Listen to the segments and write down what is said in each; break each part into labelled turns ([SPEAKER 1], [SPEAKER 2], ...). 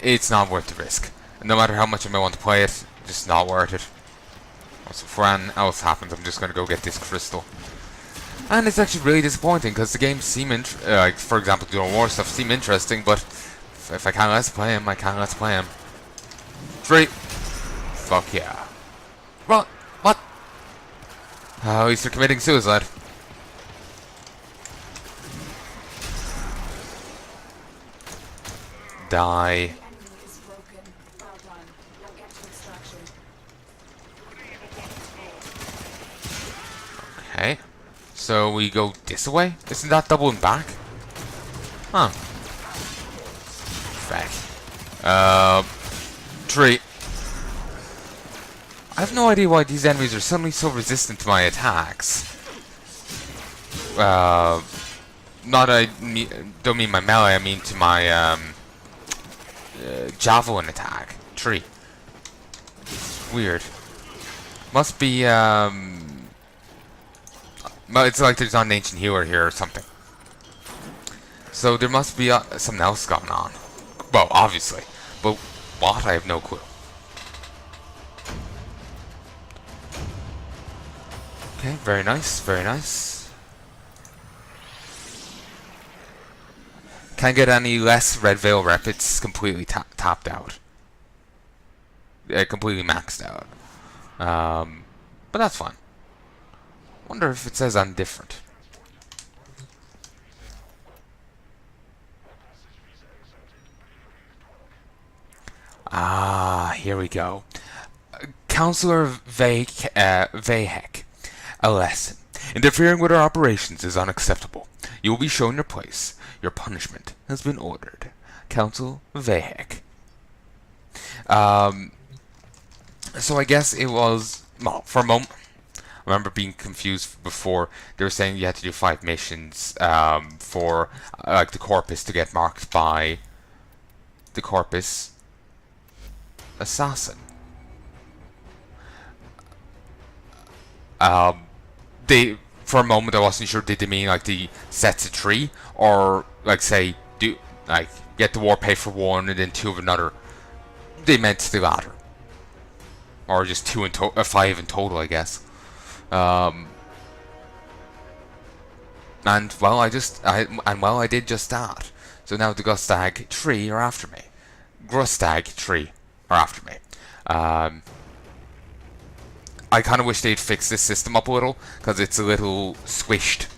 [SPEAKER 1] it's not worth the risk. No matter how much I may want to play it, just not worth it. So if anything else happens, I'm just going to go get this crystal. And it's actually really disappointing because the games seem, like for example, doing war stuff seem interesting, but if I can't let's play him, I can't let's play him. 3. Fuck yeah. What? What? Oh, he's committing suicide. Die. Okay. So we go this way? Isn't that doubling back? Huh. Fuck. Tree. I have no idea why these enemies are suddenly so resistant to my attacks. Don't mean my melee, I mean to my javelin attack. Tree. It's weird. Must be well, it's like there's not an ancient healer here or something. So there must be something else going on. Well, obviously, but what? I have no clue. Okay, very nice, very nice. Can't get any less Red Veil rep, it's completely topped out. Completely maxed out. But that's fine. Wonder if it says I'm different. Ah, here we go. Counselor Vahek. A lesson. Interfering with our operations is unacceptable. You will be shown your place. Your punishment has been ordered. Counsel Vahek. So I guess it was... Well, for a moment... I remember being confused before. They were saying you had to do 5 missions for like the corpus to get marked by the corpus assassin. For a moment I wasn't sure, did they mean like the sets of 3 or like say do like get the war pay for 1 and then 2 of another. They meant the latter, or just 2 and 5 in total, I guess. And well, I did just that. So now the Gustag 3 are after me. Grustag 3 are after me. I kind of wish they'd fix this system up a little, because it's a little squished.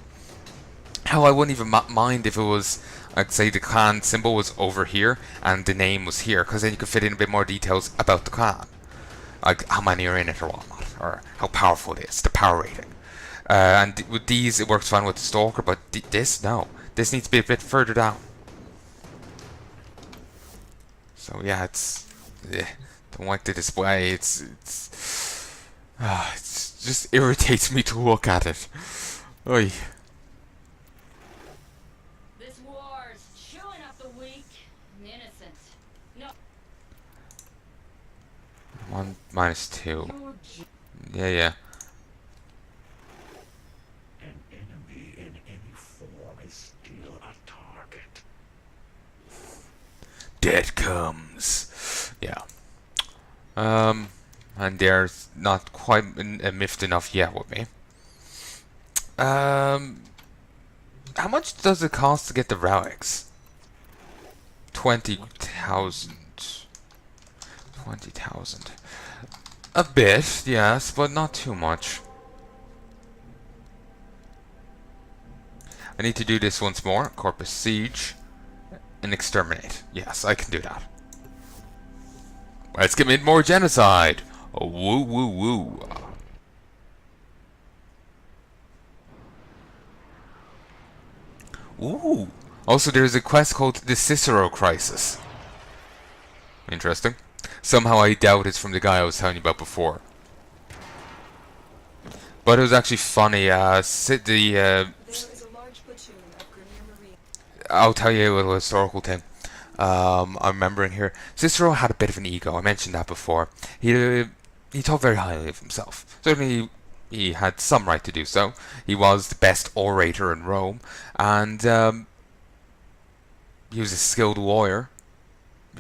[SPEAKER 1] Hell, I wouldn't even mind if it was, like, say the clan symbol was over here and the name was here, because then you could fit in a bit more details about the clan. Like how many are in it or whatnot, or how powerful it is, the power rating. And with these, it works fine with the Stalker, but this, no. This needs to be a bit further down. So yeah, it's... don't like the display, it just irritates me to look at it. Oy.
[SPEAKER 2] This war's chewing up the weak and innocent. No.
[SPEAKER 1] 1 minus 2. Yeah.
[SPEAKER 3] An enemy in any form is still a target.
[SPEAKER 1] Death comes. Yeah. And they're not quite miffed enough yet with me. How much does it cost to get the relics? 20,000. 20,000. A bit, yes, but not too much. I need to do this once more. Corpus Siege. And Exterminate. Yes, I can do that. Let's commit more genocide. Oh, woo woo woo. Ooh. Also, there's a quest called the Cicero Crisis. Interesting. Somehow I doubt it's from the guy I was telling you about before. But it was actually funny. There is a large platoon of Grineer Marine. I'll tell you a little historical thing. I'm remembering here. Cicero had a bit of an ego. I mentioned that before. He talked very highly of himself. Certainly, he had some right to do so. He was the best orator in Rome, and he was a skilled warrior.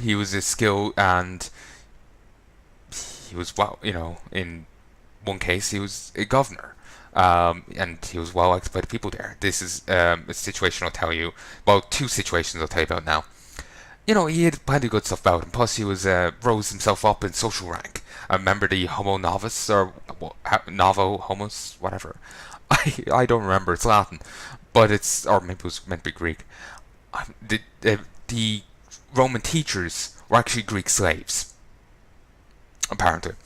[SPEAKER 1] he was a skill, and he was well, in one case he was a governor. And he was well liked by the people there. This is a situation I'll tell you. Well, two situations I'll tell you about now. He had plenty of good stuff about him. Plus, he was rose himself up in social rank. I remember the Homo Novus or Novo Homos, whatever. I don't remember. It's Latin, but or maybe it was meant to be Greek. The Roman teachers were actually Greek slaves, apparently.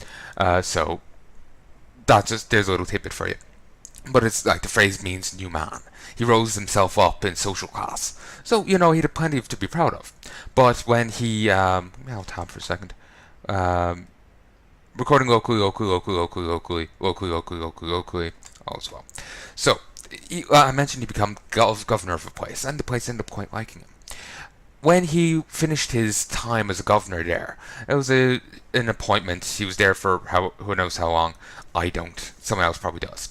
[SPEAKER 1] So there's a little tidbit for you. But it's like the phrase means new man. He rose himself up in social class. So, he had plenty to be proud of. But when he, I'll tab for a second. Recording locally, all as well. So, I mentioned he became governor of a place, and the place ended up quite liking him. When he finished his time as a governor there, it was an appointment. He was there for who knows how long. I don't. Someone else probably does.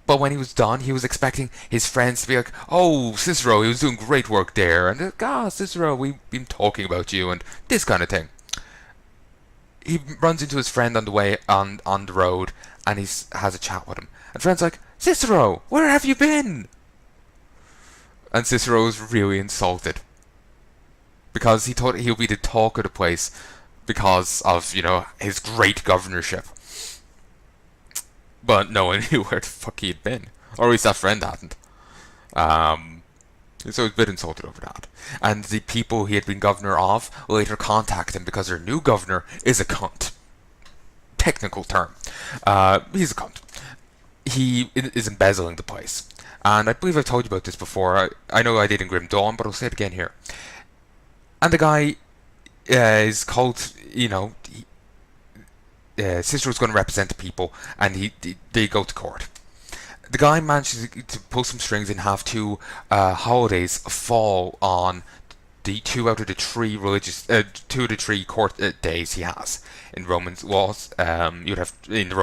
[SPEAKER 1] But when he was done, he was expecting his friends to be like, "Oh, Cicero, he was doing great work there," and Cicero, we've been talking about you, and this kind of thing. He runs into his friend on the way on the road, and he has a chat with him. And friend's like, "Cicero, where have you been?" And Cicero was really insulted because he thought he'll be the talk of the place because of his great governorship. But no one knew where the fuck he had been. Or at least that friend hadn't. So he was a bit insulted over that. And the people he had been governor of later contact him because their new governor is a cunt. Technical term. He's a cunt. He is embezzling the place. And I believe I've told you about this before. I know I did in Grim Dawn, but I'll say it again here. And the guy is called, Cicero's going to represent the people, and they go to court. The guy manages to pull some strings and have two holidays fall on the two out of the three court days he has in Roman laws. You'd have in the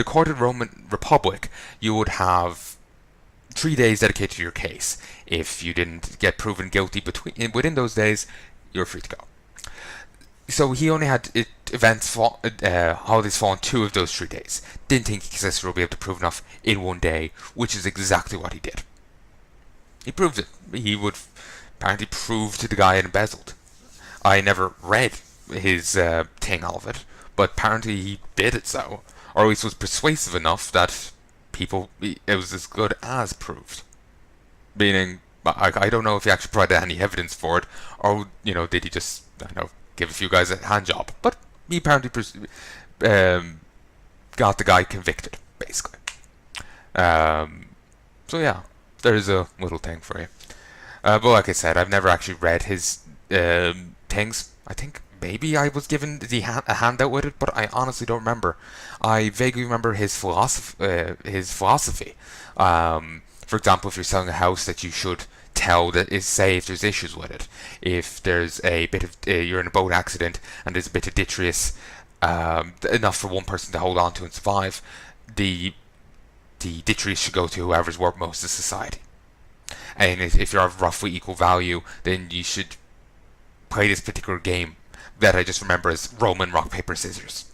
[SPEAKER 1] court of the Roman Republic, you would have 3 days dedicated to your case. If you didn't get proven guilty within those days, you're free to go. So he only had holidays fall on 2 of those 3 days. Didn't think Cicero would be able to prove enough in 1 day, which is exactly what he did. He proved it. He would apparently prove to the guy it embezzled. I never read his thing of it, but apparently he did it so, or at least was persuasive enough that it was as good as proved. Meaning, I don't know if he actually provided any evidence for it, or did he just give a few guys a hand job? But he apparently got the guy convicted, basically. So yeah, there's a little thing for you. But like I said, I've never actually read his things. I think maybe I was given a handout with it, but I honestly don't remember. I vaguely remember his philosophy. For example, if you're selling a house, that you should say if there's issues with it. If there's a bit of you're in a boat accident and there's a bit of detritus enough for one person to hold on to and survive, the detritus should go to whoever's worth most in society. And if you're of roughly equal value, then you should play this particular game that I just remember as Roman rock paper scissors.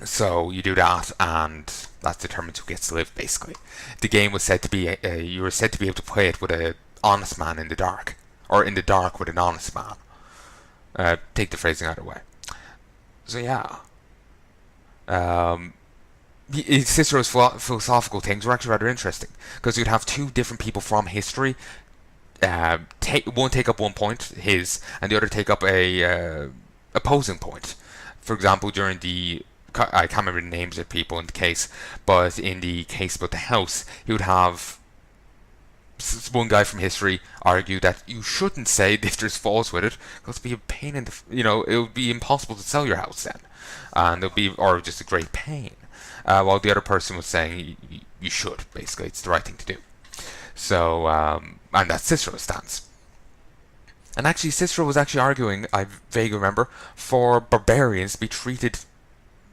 [SPEAKER 1] So you do that, and that determines who gets to live, basically. The game was said to be you were said to be able to play it with an honest man in the dark, or in the dark with an honest man. Take the phrasing either way. So yeah, Cicero's philosophical things were actually rather interesting, because you'd have 2 different people from history. One take up 1 point, his, and the other take up a opposing point. For example, during I can't remember the names of people in the case, but in the case about the house, he would have one guy from history argue that you shouldn't say if there's faults with it, because it'd be a pain in the, it would be impossible to sell your house then, and or just a great pain. While the other person was saying you should, basically, it's the right thing to do. So, and that's Cicero's stance. And actually, Cicero was actually arguing, I vaguely remember, for barbarians to be treated.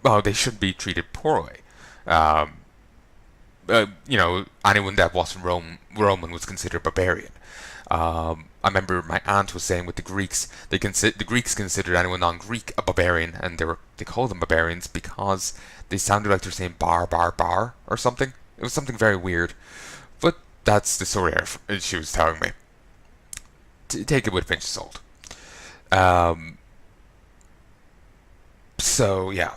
[SPEAKER 1] Well, they shouldn't be treated poorly. Anyone that wasn't Roman was considered barbarian. I remember my aunt was saying with the Greeks, the Greeks considered anyone non-Greek a barbarian, and they called them barbarians because they sounded like they're saying bar, bar, bar, or something. It was something very weird. But that's the story she was telling me. Take it with a pinch of salt. So, yeah.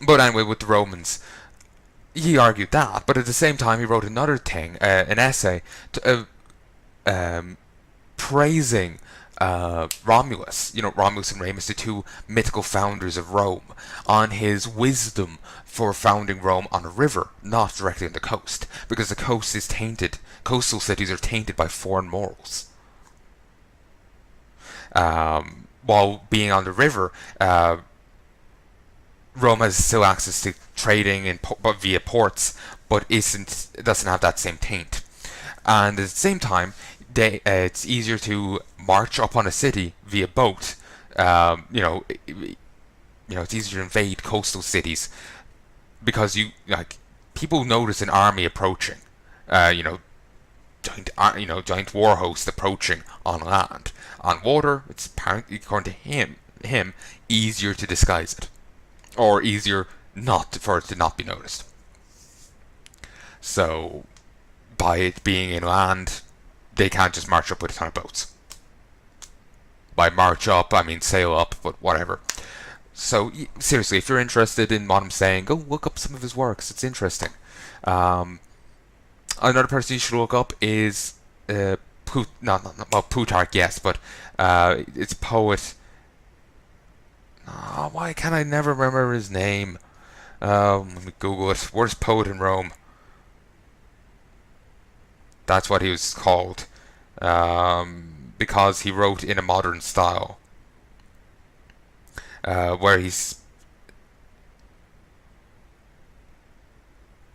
[SPEAKER 1] But anyway, with the Romans, he argued that, but at the same time, he wrote another thing, an essay, praising Romulus, Romulus and Remus, the two mythical founders of Rome, on his wisdom for founding Rome on a river, not directly on the coast, because the coast is tainted, coastal cities are tainted by foreign morals. While being on the river, Rome has still access to trading via ports, but doesn't have that same taint. And at the same time, it's easier to march up on a city via boat. It's easier to invade coastal cities because people notice an army approaching. Giant war host approaching on land. On water, it's apparently, according to him, easier to disguise it, or easier for it to not be noticed. So, by it being inland, they can't just march up with a ton of boats. By march up, I mean sail up, but whatever. So, seriously, if you're interested in what I'm saying, go look up some of his works. It's interesting. Another person you should look up is Plutarch, yes, but it's a poet. Oh, why can't I never remember his name? Let me Google it. Worst poet in Rome. That's what he was called, because he wrote in a modern style, where he's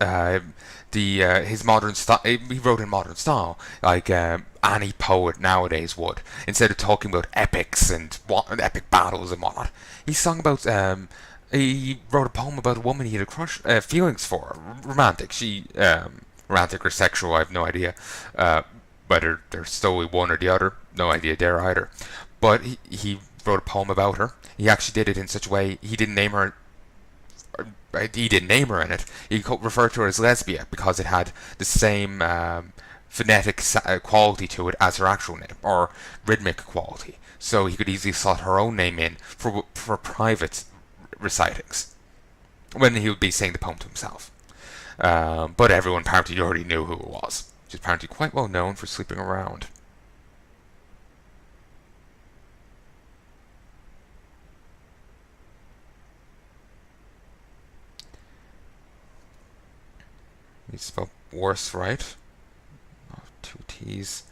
[SPEAKER 1] his modern style. He wrote in modern style, like any poet nowadays would. Instead of talking about epics and epic battles and whatnot, he sung about. He wrote a poem about a woman he had feelings for, romantic. Romantic or sexual, I have no idea. Whether they're solely one or the other, no idea there either. But he wrote a poem about her. He actually did it in such a way he didn't name her. He didn't name her in it. He referred to her as lesbia because it had the same phonetic quality to it as her actual name, or rhythmic quality. So he could easily slot her own name in for private recitings when he would be saying the poem to himself. But everyone apparently already knew who it was. She's apparently quite well known for sleeping around. You spell worse, right? Oh, 2 T's.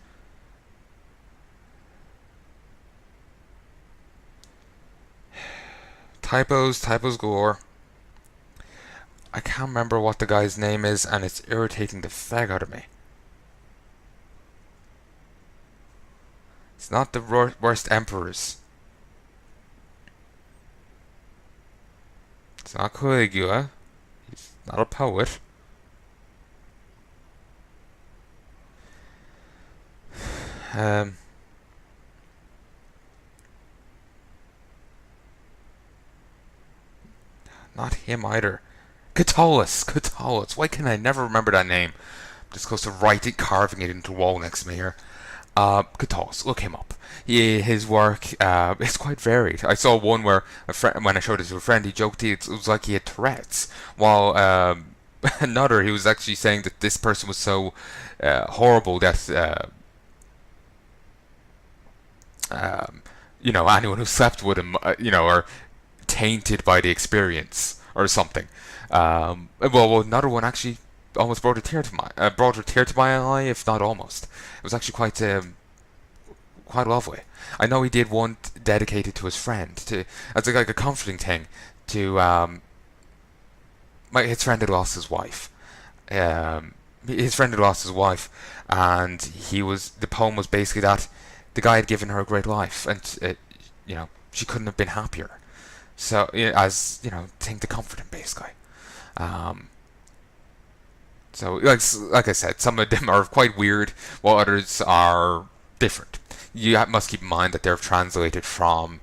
[SPEAKER 1] Typos galore. I can't remember what the guy's name is, and it's irritating the fag out of me. It's not the worst emperors. It's not Caligula. He's not a poet. Not him either. Catullus. Why can I never remember that name? I'm just close to carving it into the wall next to me here. Catullus, look him up. His work is quite varied. I saw one where when I showed it to a friend, he joked it was like he had Tourette's, while another, he was actually saying that this person was so horrible that anyone who slept with him, are tainted by the experience or something. Well, another one actually almost brought a tear to my eye, if not almost. It was actually quite lovely. I know he did one dedicated to his friend, as like a comforting thing to his friend had lost his wife. His friend had lost his wife, and the poem was basically that the guy had given her a great life, and she couldn't have been happier. So thing to comfort him, basically. So like I said, some of them are quite weird, while others are different. You must keep in mind that they're translated from,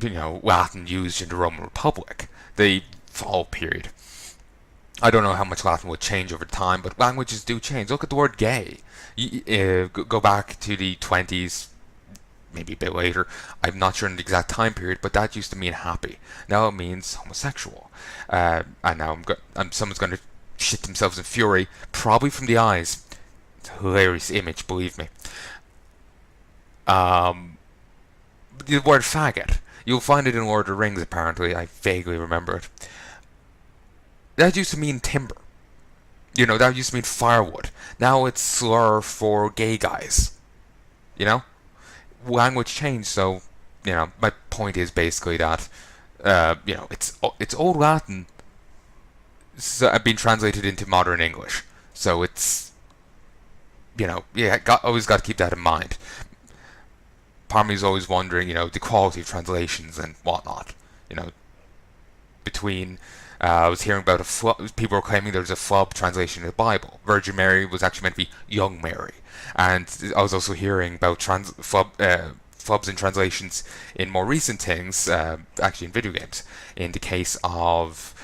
[SPEAKER 1] Latin used in the Roman Republic. The fall period. I don't know how much Latin would change over time, but languages do change. Look at the word gay. Go back to the 20s, maybe a bit later. I'm not sure in the exact time period, but that used to mean happy. Now it means homosexual. And now someone's going to shit themselves in fury, probably from the eyes. It's a hilarious image, believe me. The word faggot. You'll find it in Lord of the Rings, apparently. I vaguely remember it. That used to mean timber. That used to mean firewood. Now it's slur for gay guys. Language changed, so, my point is basically that, it's Old Latin being translated into modern English. So it's, always got to keep that in mind. Part of me is always wondering, the quality of translations and whatnot. Between, I was hearing about people were claiming there's a flub translation of the Bible. Virgin Mary was actually meant to be Young Mary. And I was also hearing about flubs in translations in more recent things, actually in video games. In the case of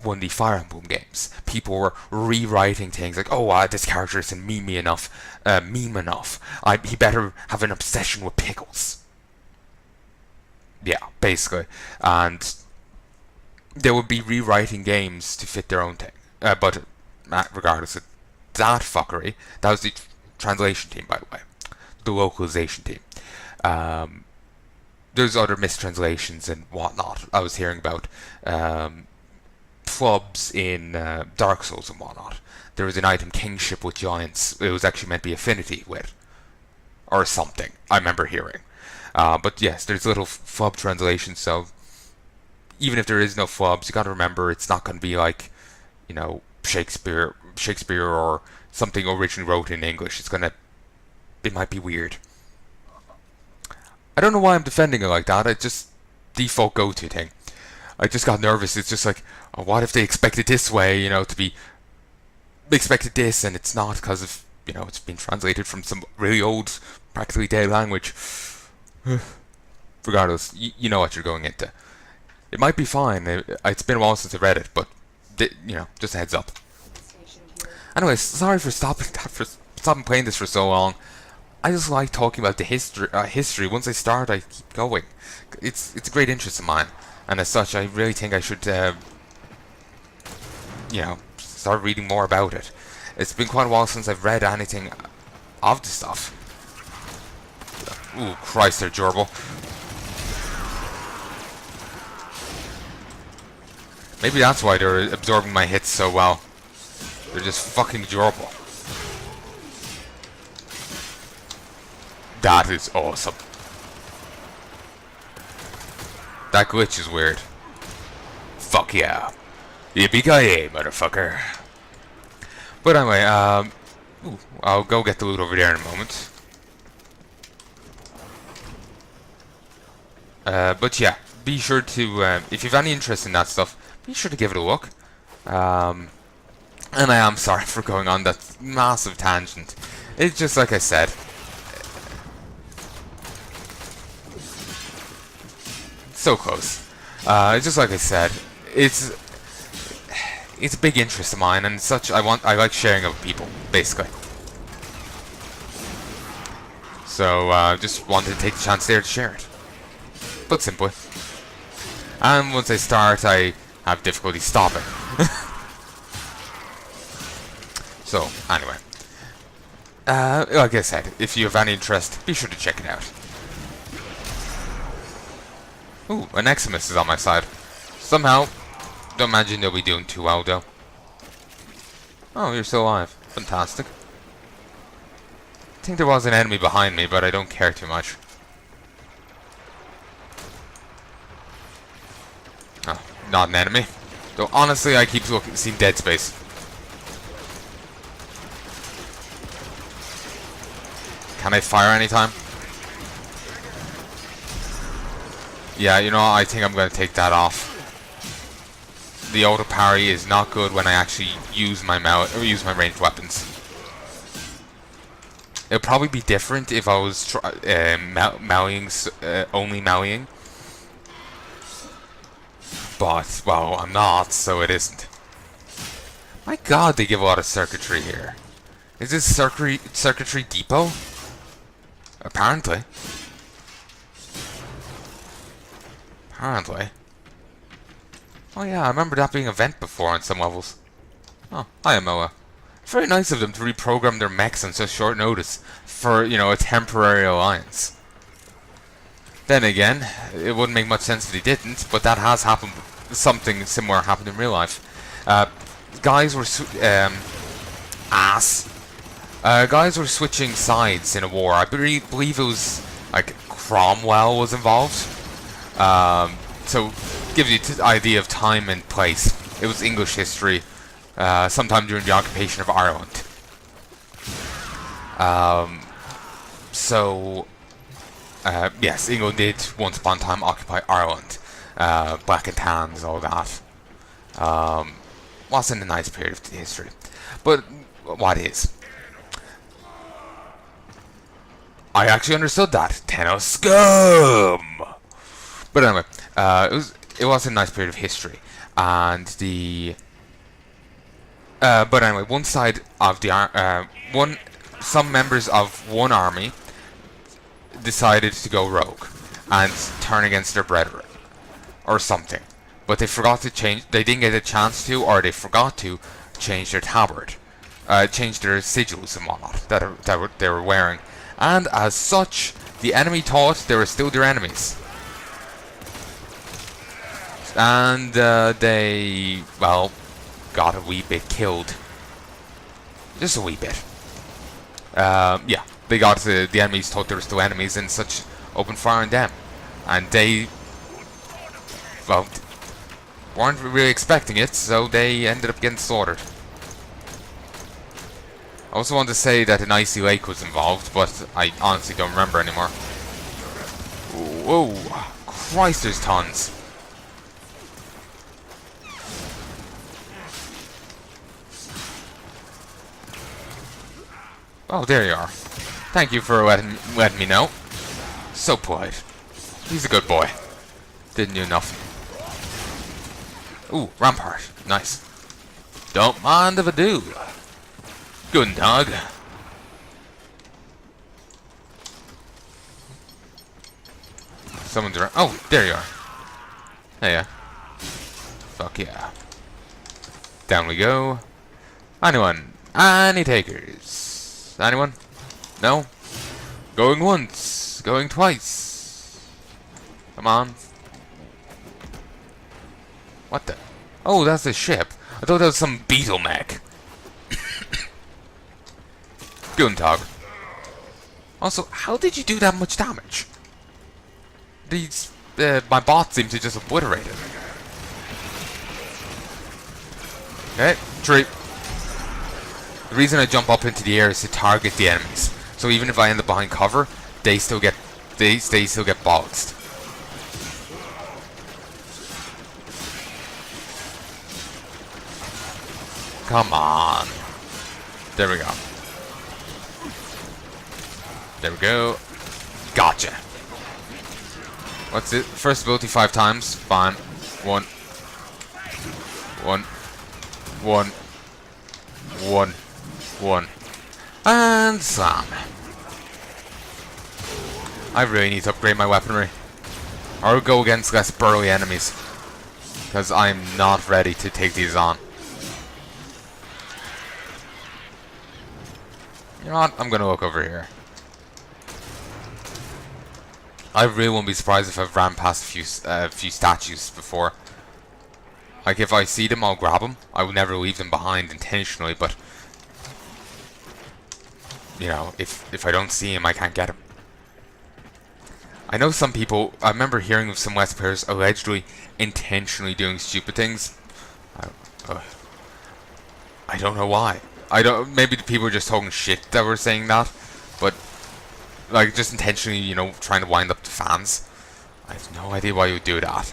[SPEAKER 1] one of the Fire Emblem games, people were rewriting things like, this character isn't meme enough. He better have an obsession with pickles. Yeah, basically. And they would be rewriting games to fit their own thing. But regardless of that fuckery, that was the translation team, by the way. The localization team. There's other mistranslations and whatnot. I was hearing about flubs in Dark Souls and whatnot. There was an item, Kingship with Giants. It was actually meant to be affinity with. Or something, I remember hearing. But yes, there's little flub translations, so even if there is no flubs, you gotta remember it's not gonna be like, Shakespeare or something originally wrote in English. It might be weird. I don't know why I'm defending it like that. It's just default go-to thing. I just got nervous. It's just like, what if they expect it this way, to be expected this, and it's not because of, it's been translated from some really old, practically dead language. Regardless, you know what you're going into. It might be fine. It's been a while since I read it, but just a heads up. Anyways, sorry for stopping playing this for so long. I just like talking about the history. Once I start, I keep going. It's a great interest of mine, and as such, I really think I should, start reading more about it. It's been quite a while since I've read anything of the stuff. Ooh, Christ, they're durable. Maybe that's why they're absorbing my hits so well. They're just fucking durable. That is awesome. That glitch is weird. Fuck yeah. Yippee-ki-yay, motherfucker. But anyway, I'll go get the loot over there in a moment. But yeah, be sure to, if you have any interest in that stuff, be sure to give it a look. And I am sorry for going on that massive tangent. It's just like I said. So close. It's just like I said. It's a big interest of mine, and such. I like sharing it with people, basically. So just wanted to take the chance there to share it. Put simply. And once I start, I have difficulty stopping. So, anyway. Like I said, if you have any interest, be sure to check it out. Ooh, an Eximus is on my side. Somehow, don't imagine they'll be doing too well, though. Oh, you're still alive. Fantastic. I think there was an enemy behind me, but I don't care too much. Oh, not an enemy. Though honestly, I keep seeing dead space. Can I fire anytime? Yeah, I think I'm going to take that off. The auto parry is not good when I actually use my ranged weapons. It'll probably be different if I was only mowing. But, well, I'm not, so it isn't. My god, they give a lot of circuitry here. Is this circuitry depot? Apparently. Apparently. Oh yeah, I remember that being a vent before on some levels. Oh, hi Moa. Very nice of them to reprogram their mechs on such short notice for, you know, a temporary alliance. Then again, it wouldn't make much sense if they didn't, but that has happened. Something similar happened in real life. Guys were guys were switching sides in a war. I believe it was like Cromwell was involved. So gives you an idea of time and place. It was English history, sometime during the occupation of Ireland. Yes, England did once upon a time occupy Ireland. Black and tans, all that. Wasn't a nice period of history. But what is? I actually understood that. Tenno scum! But anyway, it was a nice period of history. And the... but anyway, one side of the... some members of one army decided to go rogue and turn against their brethren. Or something. But they forgot to change... They didn't get a chance to, or they forgot to change their tabard. Change their sigils and whatnot that they were wearing. And as such, the enemy thought they were still their enemies. And they, well, got a wee bit killed. Just a wee bit. Yeah, they got the enemies thought they were still enemies and such opened fire on them. And they, well, weren't really expecting it, so they ended up getting slaughtered. I also want to say that an icy lake was involved, but I honestly don't remember anymore. Whoa! Christ, there's tons. Oh, there you are. Thank you for letting me know. So polite. He's a good boy. Didn't do nothing. Ooh, rampart. Nice. Don't mind if I do. Good dog. Someone's around. Oh, there you are. Heya. Fuck yeah. Down we go. Anyone? Any takers? Anyone? No? Going once. Going twice. Come on. What the? Oh, that's a ship. I thought that was some beetle mech. Goontog. Also, how did you do that much damage? These, my bot seems to just obliterate it. Okay, tree. The reason I jump up into the air is to target the enemies. So even if I end up behind cover, they still get boxed. Come on. There we go. There we go. Gotcha. What's it? First ability 5 times. Fine. 1. 1. 1. 1. 1. And slam. I really need to upgrade my weaponry. Or go against less burly enemies. Because I'm not ready to take these on. You know what? I'm gonna look over here. I really won't be surprised if I've ran past a few statues before. Like, if I see them, I'll grab them. I would never leave them behind intentionally, but... You know, if I don't see them, I can't get them. I know some people... I remember hearing of some West players allegedly intentionally doing stupid things. I don't know why. Maybe the people were just talking shit that were saying that, but... Like, just intentionally, you know, trying to wind up the fans. I have no idea why you would do that.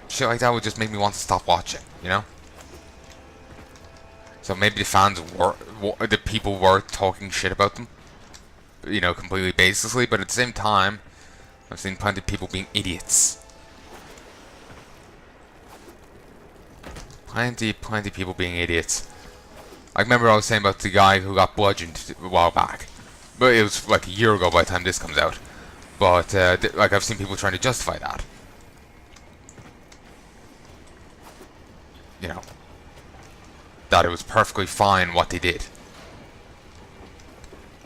[SPEAKER 1] Shit like that would just make me want to stop watching, you know? So maybe the fans the people were talking shit about them, you know, completely baselessly. But at the same time, I've seen plenty of people being idiots. Plenty of people being idiots. I remember I was saying about the guy who got bludgeoned a while back, but it was like a year ago by the time this comes out. But like I've seen people trying to justify that. You know, that it was perfectly fine what they did.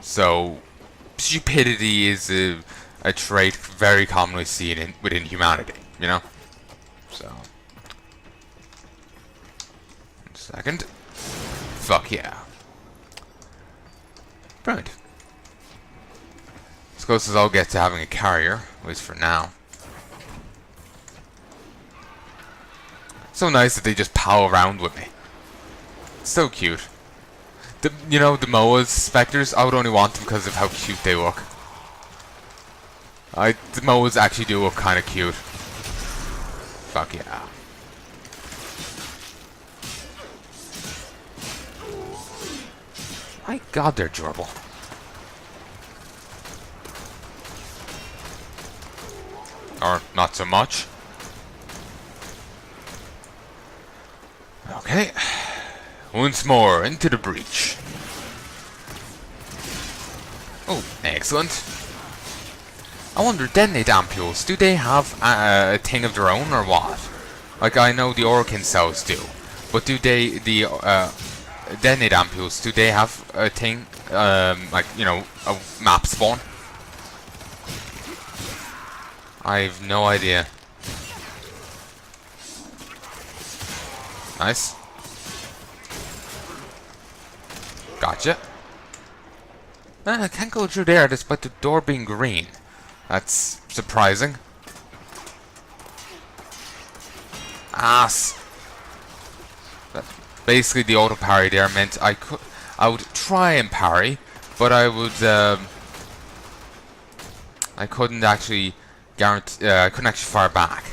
[SPEAKER 1] So, stupidity is a trait very commonly seen within humanity, you know? So, 1 second. Fuck yeah. Brilliant. As close as I'll get to having a carrier, at least for now. So nice that they just pal around with me. It's so cute. You know, the Moa's specters, I would only want them because of how cute they look. The Moas actually do look kind of cute. Fuck yeah. My god, they're adorable. Or not so much. Okay. Once more, into the breach. Oh, excellent. I wonder, detonate ampules, do they have a thing of their own or what? Like, I know the Orokin cells do. But do they, the detonate ampules, do they have a thing, like, you know, a map spawn? I have no idea. Nice. Gotcha. I can't go through there despite the door being green. That's surprising. Ass. Basically, the auto parry there meant I would try and parry, but I couldn't actually guarantee. I couldn't actually fire back.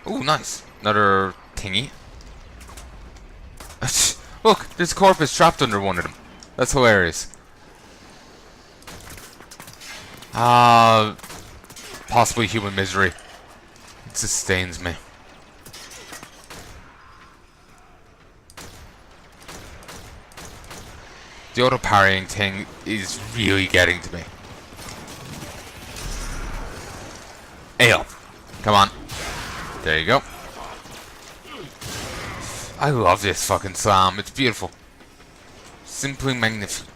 [SPEAKER 1] Ooh, nice. Another thingy. Look, there's a corpus trapped under one of them. That's hilarious. Possibly human misery. It sustains me. The auto parrying thing is really getting to me. Ale. Come on. There you go. I love this fucking slam. It's beautiful. Simply magnificent.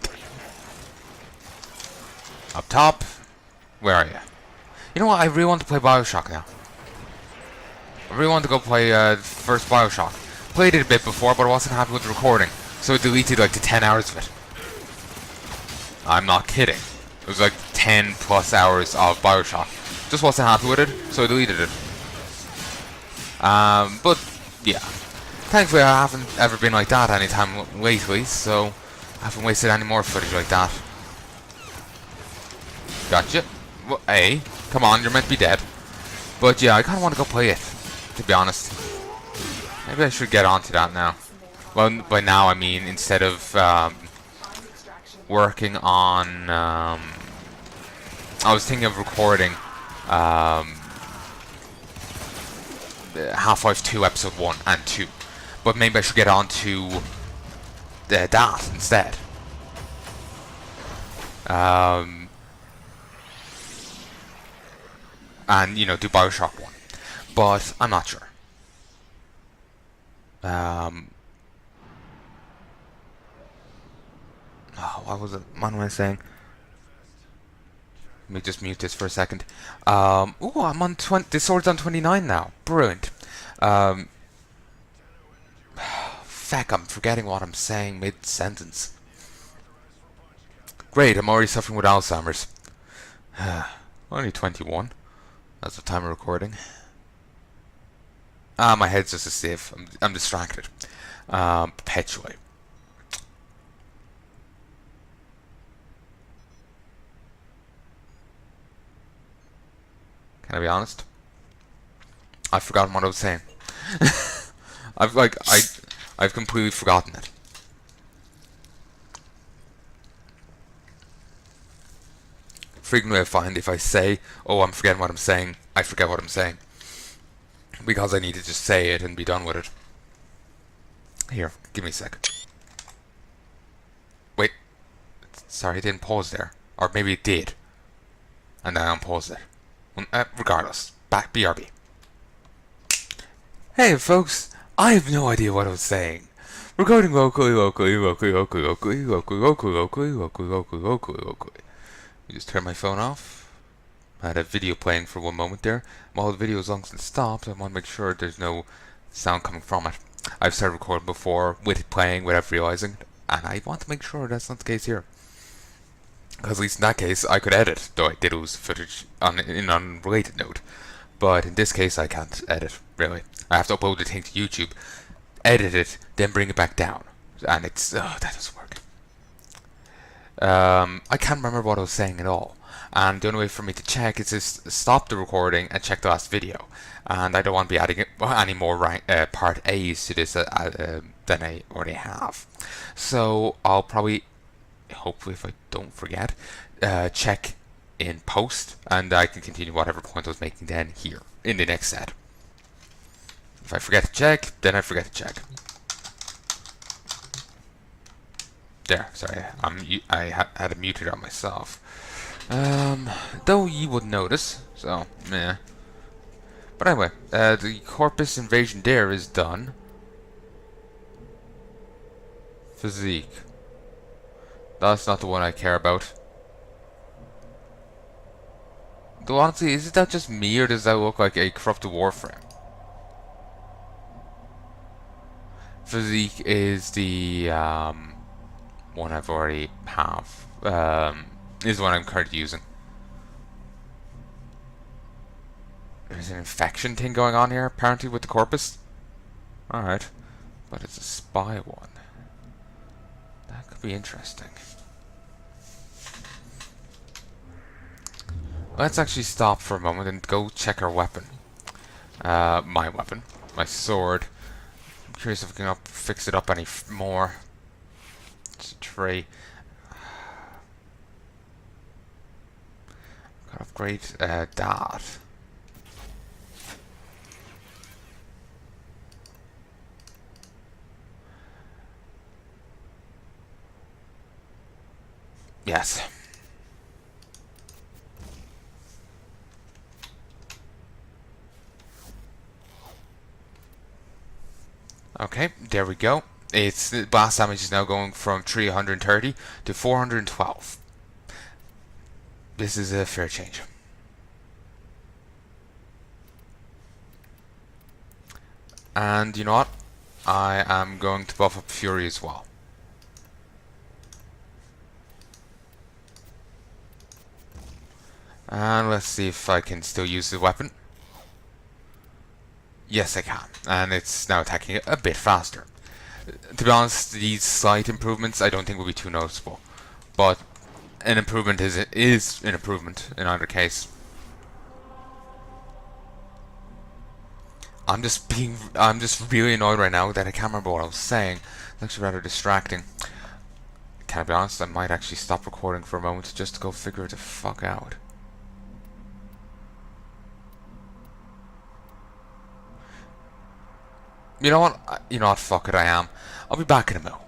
[SPEAKER 1] Up top. Where are you? You know what? I really want to play Bioshock now. I really want to go play first Bioshock. Played it a bit before, but I wasn't happy with the recording. So I deleted like the 10 hours of it. I'm not kidding. It was like 10 plus hours of Bioshock. Just wasn't happy with it, so I deleted it. But yeah. Thankfully I haven't ever been like that anytime lately, so I haven't wasted any more footage like that. Gotcha. Well, hey, come on, you're meant to be dead. But yeah, I kind of want to go play it, to be honest. Maybe I should get onto that now. Well, by now I mean instead of working on... I was thinking of recording Half-Life 2 Episode 1 and 2. But maybe I should get on to that instead. And, you know, do Bioshock 1. But I'm not sure. Oh, what was it? What am I saying? Let me just mute this for a second. Ooh, I'm on 20. The sword's on 29 now. Brilliant. Feck, I'm forgetting what I'm saying mid-sentence. Great, I'm already suffering with Alzheimer's. Only 21. That's the time of recording. My head's just a sieve. I'm distracted. Perpetually. Can I be honest? I've forgotten what I was saying. I've completely forgotten it. Frequently I find if I say, oh, I'm forgetting what I'm saying, I forget what I'm saying. Because I need to just say it and be done with it. Here, give me a sec. Wait. Sorry, it didn't pause there. Or maybe it did. And then I unpaused it. Regardless. Back, BRB. Hey folks, I have no idea what I was saying. Recording locally. You just turn my phone off. I had a video playing for one moment there. While the video, as long as it stopped, I want to make sure there's no sound coming from it. I've started recording before with it playing without realizing, and I want to make sure that's not the case here. Because at least in that case, I could edit, though I did lose footage in an unrelated note. But in this case, I can't edit, really. I have to upload the thing to YouTube, edit it, then bring it back down. And it's, that doesn't work. I can't remember what I was saying at all. And the only way for me to check is to stop the recording and check the last video. And I don't want to be adding any more part A's to this than I already have. So I'll probably, hopefully if I don't forget, check in post, and I can continue whatever point I was making then here in the next set. If I forget to check, then I forget to check. There, sorry, I had it muted on myself. Though you wouldn't notice, so, meh. But anyway, the Corpus invasion there is done. Physique. That's not the one I care about. Though honestly, is that just me, or does that look like a corrupted Warframe? Physique is the, one I've already have. Is the one I'm currently using. There's an infection thing going on here, apparently, with the Corpus. Alright. But it's a spy one. That could be interesting. Let's actually stop for a moment and go check our weapon. My weapon. My sword. I'm curious if we can fix it up any more. It's a tray. Gotta upgrade that. Yes. Okay, there we go. Its blast damage is now going from 330 to 412. This is a fair change. And you know what? I am going to buff up Fury as well. And let's see if I can still use the weapon. Yes, I can. And it's now attacking a bit faster. To be honest, these slight improvements I don't think will be too noticeable. But an improvement is an improvement in either case. I'm just really annoyed right now that I can't remember what I was saying. It's actually rather distracting. Can I be honest? I might actually stop recording for a moment just to go figure it the fuck out. You know what? Fuck it, I am. I'll be back in a minute.